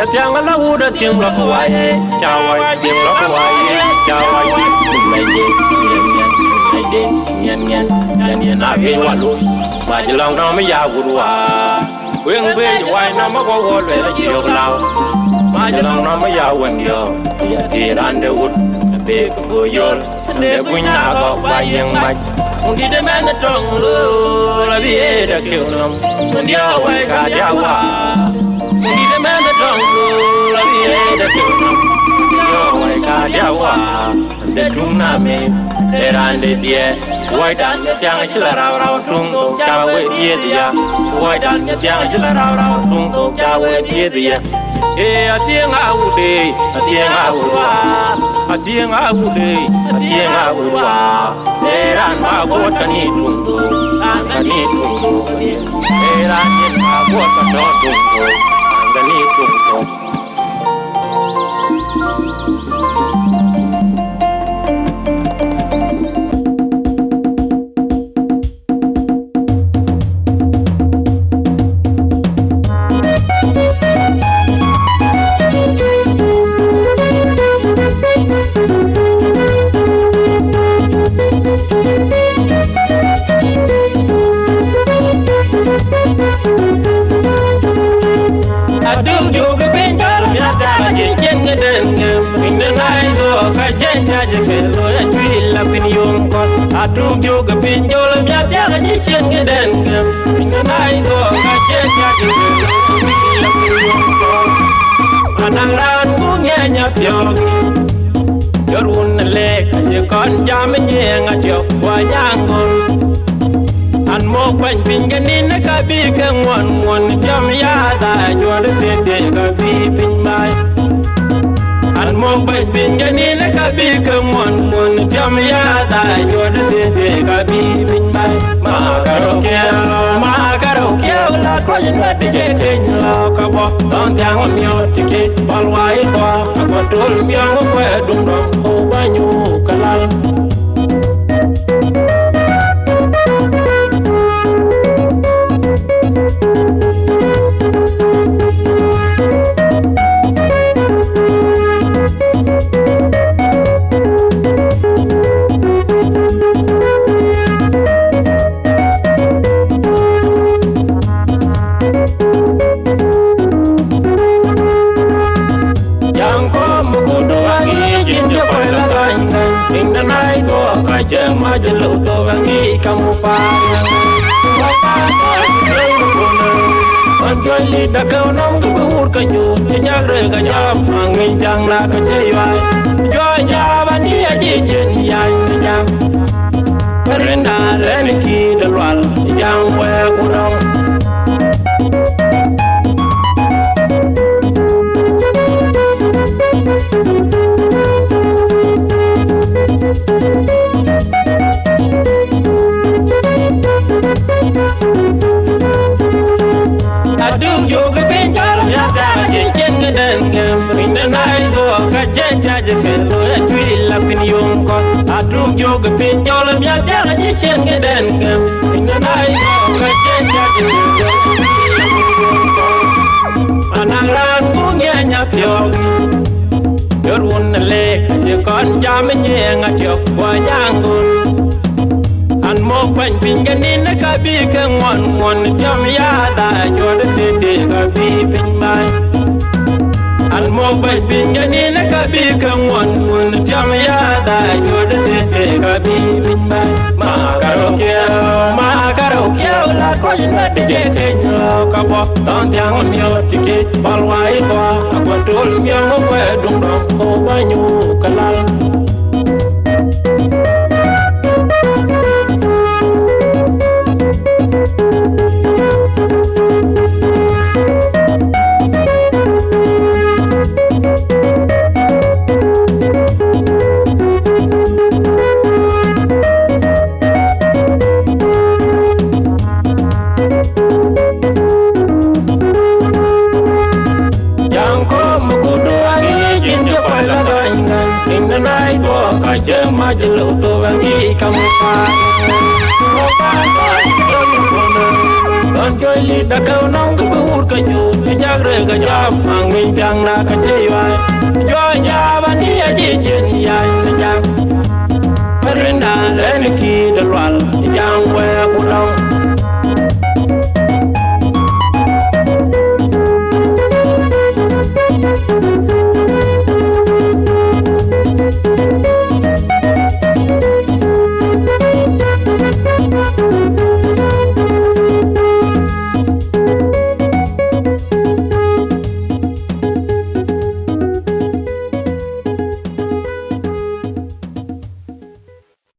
ya tiang la u da tiang la wa ye cha wa tiang la wa ye cha wa mai ye nyen na ve wa lu ma ji long no ma ya wu wa wen ve wa na ma ko wo le la chi yo lao ma ji long no ma ya wen yo ya ti ran de wut be ko go yol de buñ na ko wa yen ma di de men tong lu la bi da kiu nom ndi ya wa ka ja wa di de men tong lu la bi da kiu nom yo wa ka ja wa de tum na me de ran de die wai dan yang chila rao rao tung tung cha we die dia wai dan yang chila rao rao tung tung cha we die dia a tiếng au de a tiếng au wa a tiếng au de a tiếng au wa de ran ma ko tani tung tung an tani tung tung de ran ma ko ta do tung tung an tani tung tung Atu juga pinjol mya pya ni chen ge den gam na nai do ka chen ya ji anang ran ku nya nya pyo yorun le ka ye kon jam nye nga tyo wa nyangon an mo kwan pin ge ni na ka bi ka ngon ngon jam ya da jo de te te ka bi pin mai an mo kwan pin ge ni na ka bi ka ngon ngon jam ya da jo de te te ka bi pin mai ma karo kyo la ko yin wa de je ke ni la ka bo ton tiang on myo ti ke bal wa i to ka bo tul myo ko dum dong ko ba nyu kalal ma de lo to vangi kamu pa an joy li da ka nom ka bur ka ju nya re ga nya ngin jang la ka che wa joy nya ba ni a ji chen ya nya renda le ni ki de wal jang we ku dong Atu juga pinjol mya jangan chen ge den gam inna nai ka chen ja ji anang ran ku nya nya pyo yorun le ye kon jam nye nga tyo wa nyangun an mo pan pin ge ni na ka bi ka ngon ngon jam ya da jo de te te ka bi pin mai an mo pan pin ge ni na ka bi ka ngon ngon jam ya da jo de te te ka bi pin mai ma karo kyo la ko yin wa de je te nyo ka bo ton tiang on myo ti ke bal wa i to ko tul myo ko dum dong ko ba nyu kalal ma de lo to vangi kamu pa don joy li da ka nom ka bur ka ju ja gre ga jam angin jang na ka jiwa jo ja bani ya ji chen ya na jang Perinda len ki de wal jang we